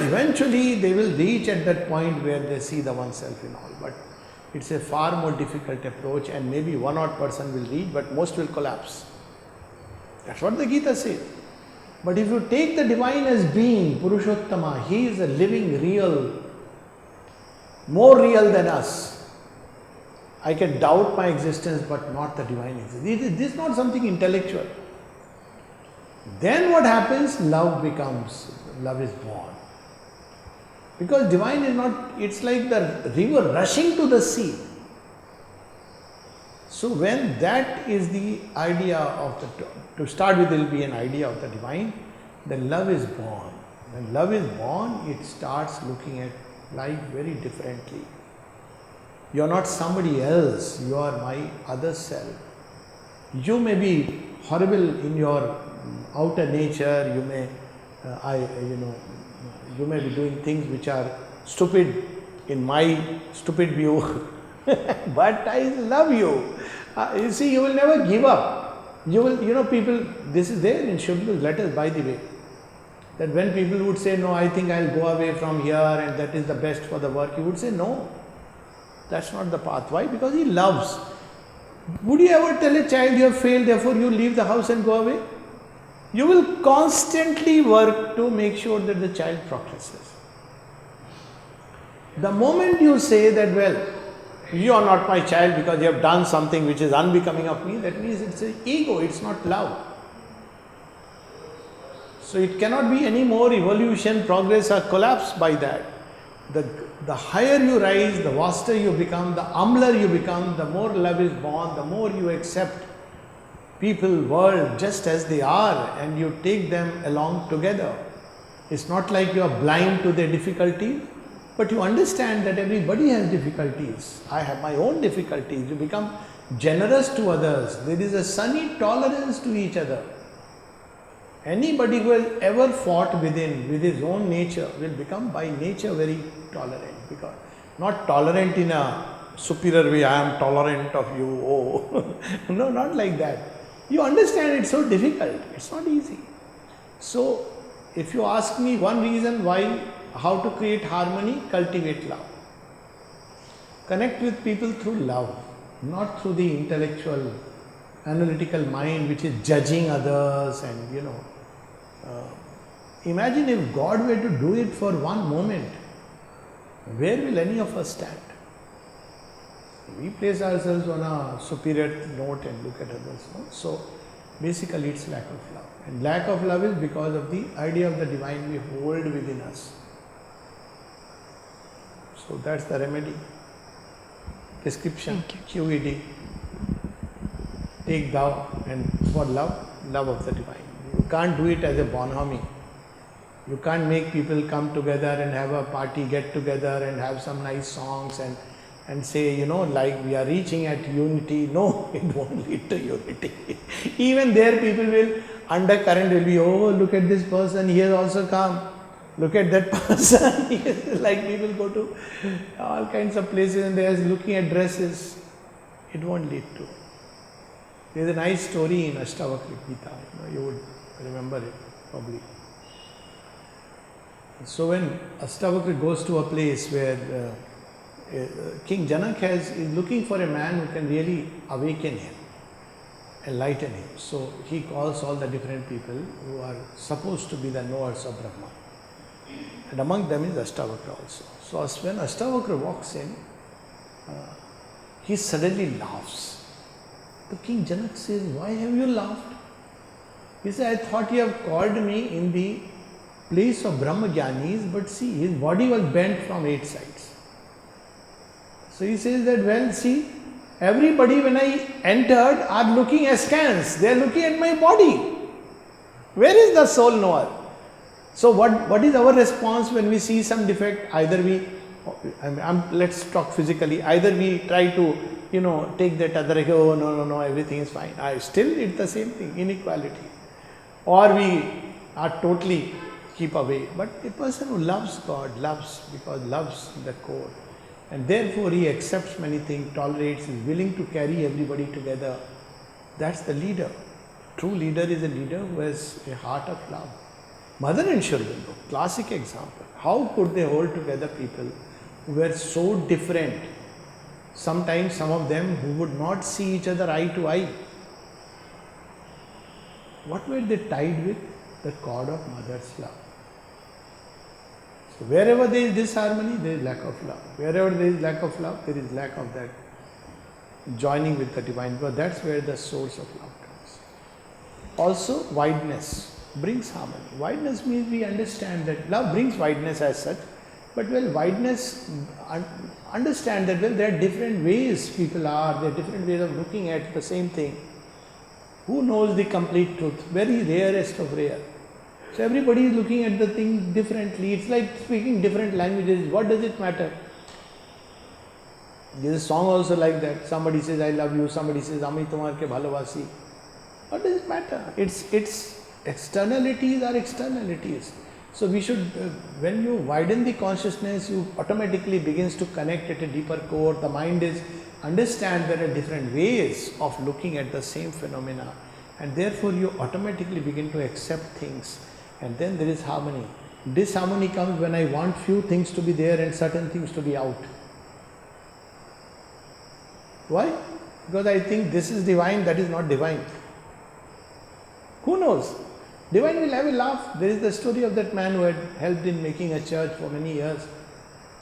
Eventually they will reach at that point where they see the oneself in all, but it's a far more difficult approach, and maybe one odd person will reach, but most will collapse. That's what the Gita says. But if you take the divine as being, Purushottama, he is a living, real, more real than us. I can doubt my existence, but not the divine existence. This is not something intellectual. Then what happens? Love is born. Because divine is not, it's like the river rushing to the sea. So when that is the idea of to start with, there will be an idea of the divine, then love is born. When love is born, it starts looking at life very differently. You are not somebody else, you are my other self. You may be horrible in your outer nature, you may, you may be doing things which are stupid in my stupid view, but I love you. You see, you will never give up. You will, people, this is there in Shubha's letters, by the way, that when people would say, no, I think I'll go away from here and that is the best for the work, you would say, no, that's not the path. Why? Because he loves. Would you ever tell a child you have failed, therefore you leave the house and go away? You will constantly work to make sure that the child progresses. The moment you say that, well, you are not my child because you have done something which is unbecoming of me, that means it's an ego, it's not love. So it cannot be any more evolution, progress or collapse by that. The higher you rise, the vaster you become, the humbler you become, the more love is born, the more you accept people, world just as they are, and you take them along together. It's not like you are blind to their difficulties, but you understand that everybody has difficulties. I have my own difficulties. You become generous to others. There is a sunny tolerance to each other. Anybody who has ever fought with his own nature will become by nature very tolerant, because not tolerant in a superior way, I am tolerant of you, oh, no, not like that. You understand it's so difficult, it's not easy. So, if you ask me one reason why, how to create harmony, cultivate love. Connect with people through love, not through the intellectual, analytical mind which is judging others and imagine if God were to do it for one moment, where will any of us stand? We place ourselves on a superior note and look at others. No? So basically it's lack of love. And lack of love is because of the idea of the divine we hold within us. So that's the remedy. Prescription, QED. Take thou, and for love, love of the divine. You can't do it as a bonhomie. You can't make people come together and have a party, get together and have some nice songs and say, like we are reaching at unity. No, it won't lead to unity. Even there people will, undercurrent will be, oh, look at this person, he has also come. Look at that person. Like people go to all kinds of places and they are looking at dresses. It won't lead to. There is a nice story in Ashtavakra Gita. You would remember it probably. So when Ashtavakra goes to a place where King Janak is looking for a man who can really awaken him, enlighten him. So he calls all the different people who are supposed to be the knowers of Brahma. And among them is Ashtavakra also. So when Ashtavakra walks in, he suddenly laughs. The King Janak says, why have you laughed? He said, I thought you have called me in the place of Brahma Jnanis, but see, his body was bent from 8 sides. So he says that, well, see, everybody when I entered are looking askance. They are looking at my body. Where is the soul knower? So what is our response when we see some defect? Either we, let's talk physically, either we try to, take that other, oh no, everything is fine. Still it's the same thing, inequality. Or we are totally keep away. But a person who loves God, loves because loves the core. And therefore he accepts many things, tolerates, is willing to carry everybody together. That's the leader. True leader is a leader who has a heart of love. Mother and Aurobindo, classic example. How could they hold together people who were so different? Sometimes some of them who would not see each other eye to eye. What were they tied with? the chord of mother's love. So wherever there is disharmony, there is lack of love. Wherever there is lack of love, there is lack of that joining with the divine, because that's where the source of love comes. Also, wideness brings harmony. Wideness means we understand that love brings wideness as such, but wideness, understand that there are different ways people are, there are different ways of looking at the same thing. Who knows the complete truth? Very rarest of rare. So everybody is looking at the thing differently. It's like speaking different languages. What does it matter? There's a song also like that. Somebody says, I love you. Somebody says, Ami tumhar ke bhalovasi. What does it matter? It's externalities are externalities. So we should, when you widen the consciousness, you automatically begins to connect at a deeper core. The mind is, understand there are different ways of looking at the same phenomena, and therefore you automatically begin to accept things, and then there is harmony. Disharmony comes when I want few things to be there and certain things to be out. Why? Because I think this is divine, that is not divine. Who knows? Divine will have a laugh. There is the story of that man who had helped in making a church for many years,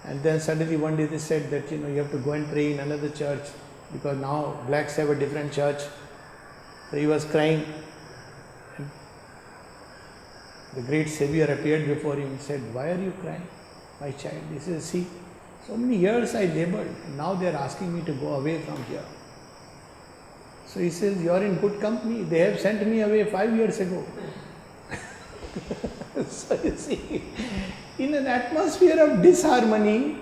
and then suddenly one day they said that you have to go and pray in another church because now blacks have a different church. So he was crying. And the great Savior appeared before him and said, why are you crying, my child? He says, see, so many years I labored, and now they are asking me to go away from here. So he says, you are in good company. They have sent me away 5 years ago. So you see, in an atmosphere of disharmony,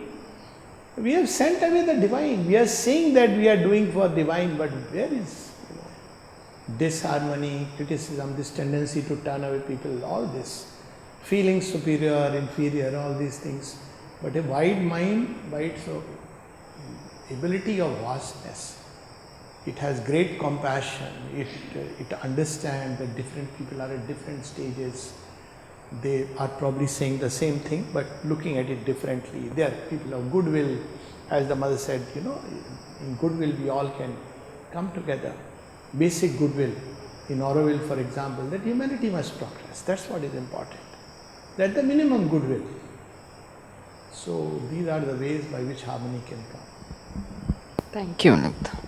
we have sent away the divine. We are saying that we are doing for divine, but where is disharmony, criticism, this tendency to turn away people, all this, feeling superior, inferior, all these things. But a wide mind, by its ability of vastness, it has great compassion, it understands that different people are at different stages. They are probably saying the same thing, but looking at it differently. They are people of goodwill. As the mother said, in goodwill we all can come together. Basic goodwill. In Auroville, for example, that humanity must progress. That's what is important. That's the minimum goodwill. So these are the ways by which harmony can come. Thank you, Alok.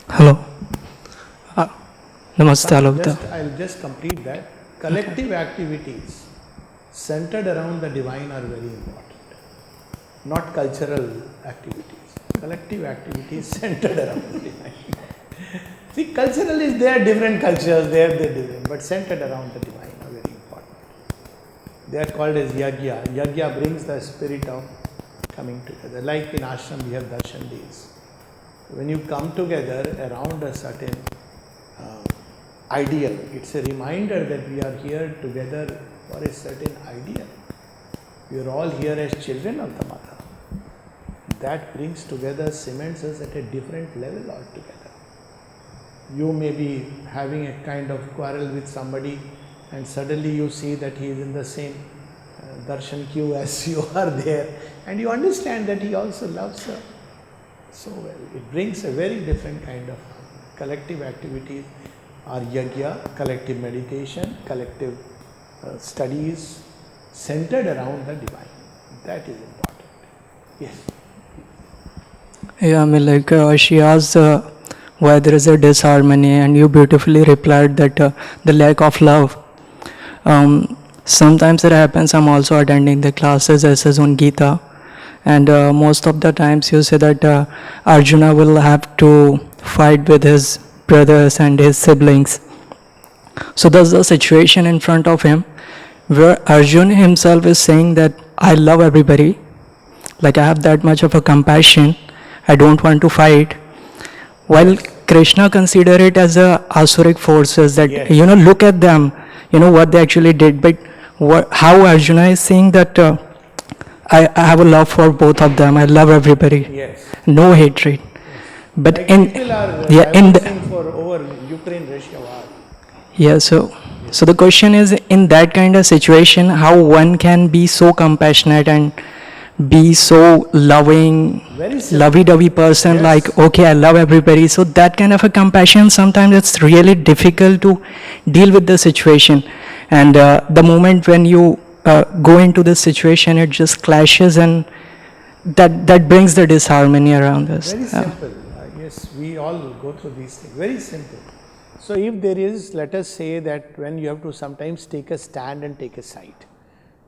Hello. Namaste, Alok. I'll just complete that. Collective activities centered around the divine are very important. Not cultural activities. Collective activities centered around the divine. See, cultural is there, different cultures, they're different, but centered around the divine are very important. They are called as yagya. Yagya brings the spirit of coming together. Like in ashram, we have darshan days. When you come together around a certain ideal, it's a reminder that we are here together for a certain ideal. We are all here as children of the mother. That brings together, cements us at a different level altogether. You may be having a kind of quarrel with somebody, and suddenly you see that he is in the same darshan queue as you are there, and you understand that he also loves her so well. It brings a very different kind of collective activities are yagya, collective meditation, collective studies centered around the divine. That is important. Yes. Yeah, I mean, like she asked why there is a disharmony, and you beautifully replied that the lack of love. Sometimes it happens. I'm also attending the classes as on Gita, and most of the times you say that Arjuna will have to fight with his brothers and his siblings. So there's a situation in front of him where Arjuna himself is saying that I love everybody, like I have that much of a compassion, I don't want to fight, while Krishna consider it as a asuric forces that, yes, look at them, what they actually did. But how Arjuna is saying that I have a love for both of them, I love everybody, yes, no hatred. But like in people are in the, for over Ukraine-Russia war. yeah, so the question is, in that kind of situation, how one can be so compassionate and be so loving, Very simple. lovey-dovey person, Yes. like, okay, I love everybody. So that kind of a compassion, sometimes it's really difficult to deal with the situation. And the moment when you go into this situation, it just clashes, and that brings the disharmony around us. Very simple. Yes, we all go through these things. Very simple. So if there is, let us say that when you have to sometimes take a stand and take a side,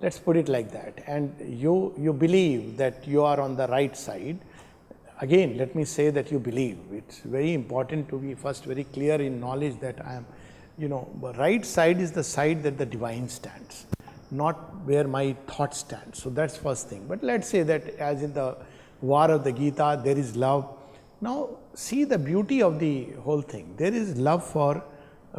let's put it like that, and you believe that you are on the right side. Again, let me say that you believe. It's very important to be first very clear in knowledge that I am, the right side is the side that the divine stands, not where my thought stands. So that's first thing. But let's say that as in the war of the Gita, there is love. Now see the beauty of the whole thing. There is love for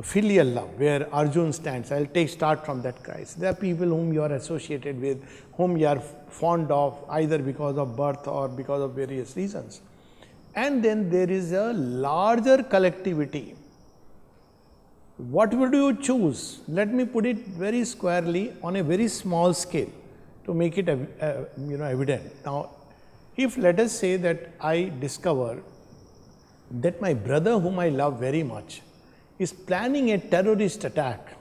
filial love, where Arjun stands. I'll start from that Christ. There are people whom you are associated with, whom you are fond of, either because of birth or because of various reasons. And then there is a larger collectivity. What would you choose? Let me put it very squarely on a very small scale to make it evident. Now, if let us say that I discover that my brother whom I love very much is planning a terrorist attack,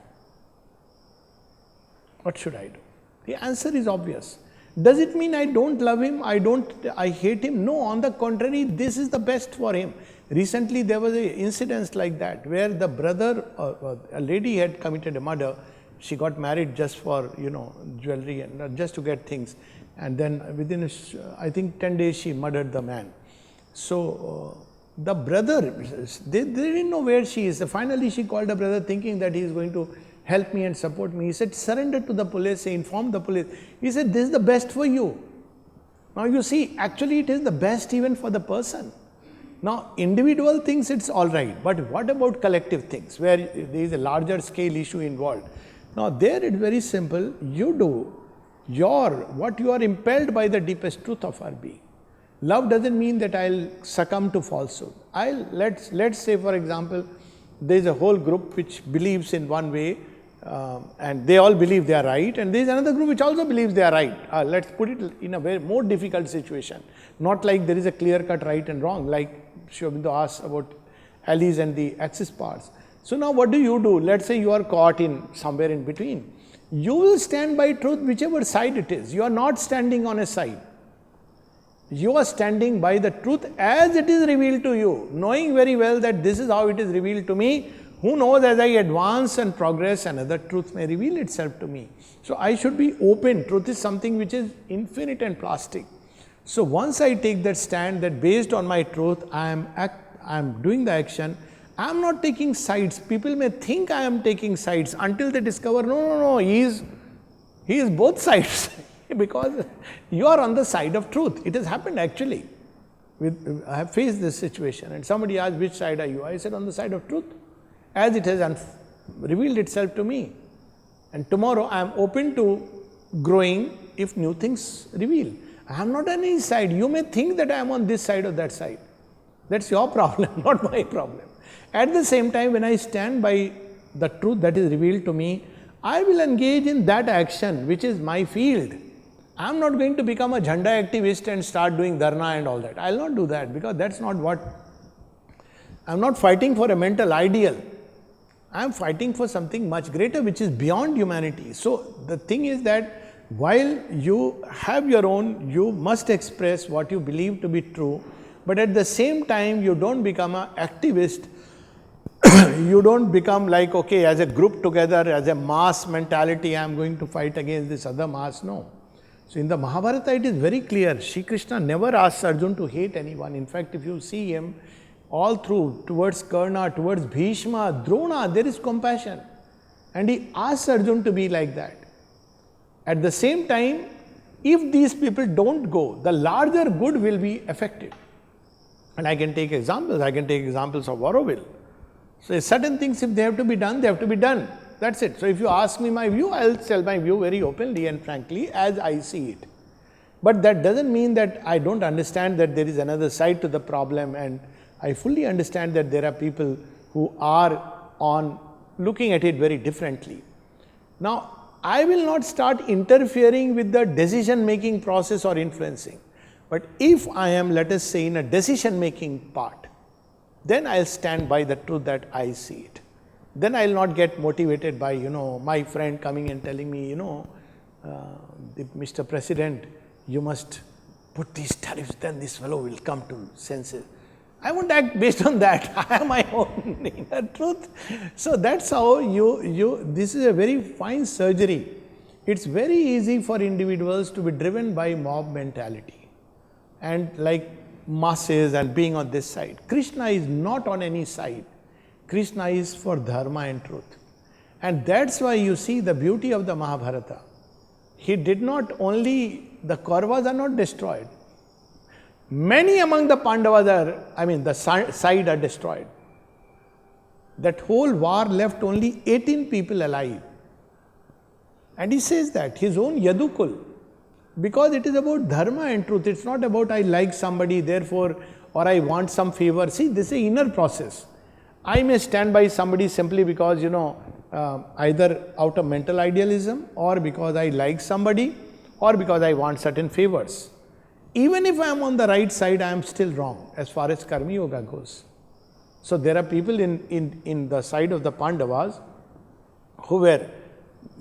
what should I do? The answer is obvious. Does it mean I don't love him? I hate him? No, on the contrary, this is the best for him. Recently, there was an incident like that, where the brother, a lady had committed a murder. She got married just for, jewelry and just to get things. And then within, I think 10 days, she murdered the man. So, the brother, they didn't know where she is. Finally, she called the brother thinking that he is going to help me and support me. He said, surrender to the police, inform the police. He said, this is the best for you. Now you see, actually it is the best even for the person. Now individual things, it's all right. But what about collective things, where there is a larger scale issue involved? Now there it's very simple. You do what you are impelled by the deepest truth of our being. Love doesn't mean that I'll succumb to falsehood. Let's say, for example, there is a whole group which believes in one way, and they all believe they are right, and there is another group which also believes they are right. Let's put it in a very more difficult situation. Not like there is a clear-cut right and wrong, like Aurobindo asked about alleys and the axis parts. So now what do? Let's say you are caught in somewhere in between. You will stand by truth whichever side it is. You are not standing on a side. You are standing by the truth as it is revealed to you, knowing very well that this is how it is revealed to me. Who knows, as I advance and progress, another truth may reveal itself to me. So I should be open. Truth is something which is infinite and plastic. So once I take that stand that based on my truth, I am doing the action, I am not taking sides. People may think I am taking sides until they discover, no, he is both sides. Because you are on the side of truth. It has happened actually. I have faced this situation, and somebody asked, which side are you? I said, on the side of truth, as it has revealed itself to me. And tomorrow I am open to growing if new things reveal. I am not on any side. You may think that I am on this side or that side. That's your problem, not my problem. At the same time, when I stand by the truth that is revealed to me, I will engage in that action which is my field. I am not going to become a Jhanda activist and start doing dharna and all that. I will not do that, because that's not what. I am not fighting for a mental ideal. I am fighting for something much greater which is beyond humanity. So the thing is that while you have your own, you must express what you believe to be true, but at the same time you don't become an activist. You don't become like, okay, as a group together, as a mass mentality, I am going to fight against this other mass. No. So in the Mahabharata, it is very clear. Shri Krishna never asks Arjun to hate anyone. In fact, if you see him all through, towards Karna, towards Bhishma, Drona, there is compassion. And he asks Arjun to be like that. At the same time, if these people don't go, the larger good will be affected. And I can take examples. I can take examples of Auroville. So certain things, if they have to be done, they have to be done. That's it. So if you ask me my view, I'll tell my view very openly and frankly as I see it. But that doesn't mean that I don't understand that there is another side to the problem, and I fully understand that there are people who are looking at it very differently. Now, I will not start interfering with the decision-making process or influencing. But if I am, let us say, in a decision-making part, then I'll stand by the truth that I see it. Then I'll not get motivated by, my friend coming and telling me, Mr. President, you must put these tariffs, then this fellow will come to senses. I won't act based on that. I have my own inner truth. So that's how this is a very fine surgery. It's very easy for individuals to be driven by mob mentality and like masses and being on this side. Krishna is not on any side. Krishna is for dharma and truth. And that's why you see the beauty of the Mahabharata. He did not only, the Kauravas are not destroyed. Many among the Pandavas the side are destroyed. That whole war left only 18 people alive. And he says that, his own Yadukul. Because it is about dharma and truth. It's not about I like somebody, therefore, or I want some favor. See, this is an inner process. I may stand by somebody simply because, either out of mental idealism, or because I like somebody, or because I want certain favors. Even if I am on the right side, I am still wrong as far as Karma Yoga goes. So there are people in the side of the Pandavas who were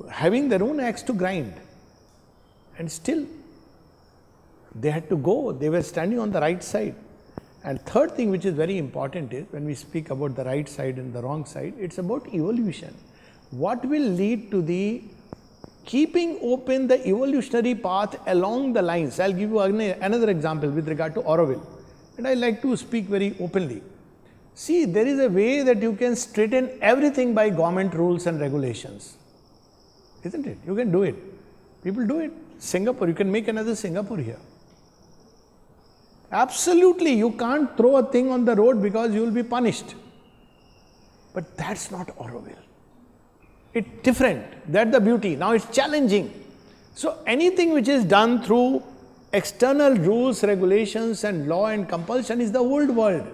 having their own axe to grind. And still, they had to go. They were standing on the right side. And third thing which is very important is, when we speak about the right side and the wrong side, it's about evolution. What will lead to the keeping open the evolutionary path along the lines. I'll give you another example with regard to Auroville. And I like to speak very openly. See, there is a way that you can straighten everything by government rules and regulations. Isn't it? You can do it. People do it. Singapore, you can make another Singapore here. Absolutely, you can't throw a thing on the road because you will be punished. But that's not Auroville. It's different. That's the beauty. Now it's challenging. So anything which is done through external rules, regulations and law and compulsion is the old world.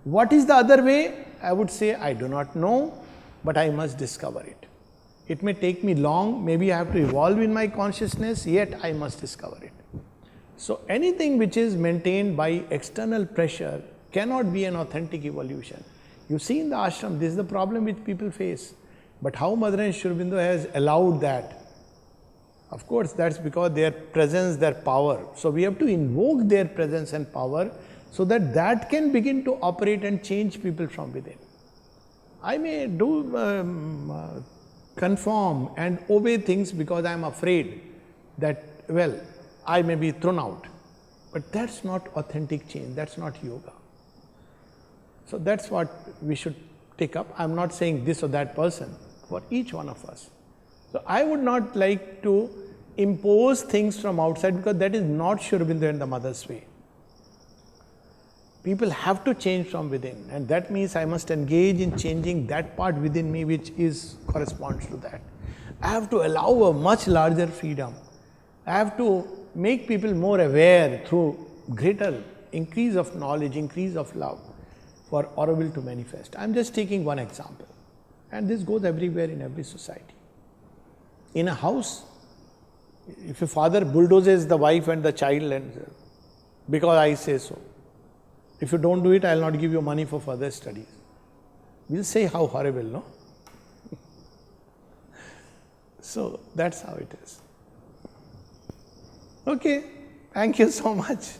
What is the other way? I would say, I do not know, but I must discover it. It may take me long, maybe I have to evolve in my consciousness, yet I must discover it. So anything which is maintained by external pressure cannot be an authentic evolution. You see in the ashram, this is the problem which people face. But how Mother and Aurobindo has allowed that? Of course, that's because their presence, their power. So we have to invoke their presence and power so that that can begin to operate and change people from within. I may do conform and obey things because I am afraid that, well, I may be thrown out. But that's not authentic change, that's not yoga. So that's what we should take up. I'm not saying this or that person, for each one of us. So I would not like to impose things from outside because that is not Aurobindo and the Mother's way. People have to change from within, and that means I must engage in changing that part within me which corresponds to that. I have to allow a much larger freedom. I have to make people more aware through greater increase of knowledge, increase of love for Auroville to manifest. I'm just taking one example. And this goes everywhere in every society. In a house, if a father bulldozes the wife and the child and because I say so, if you don't do it, I'll not give you money for further studies. We'll say how horrible, no? So that's how it is. Okay, thank you so much.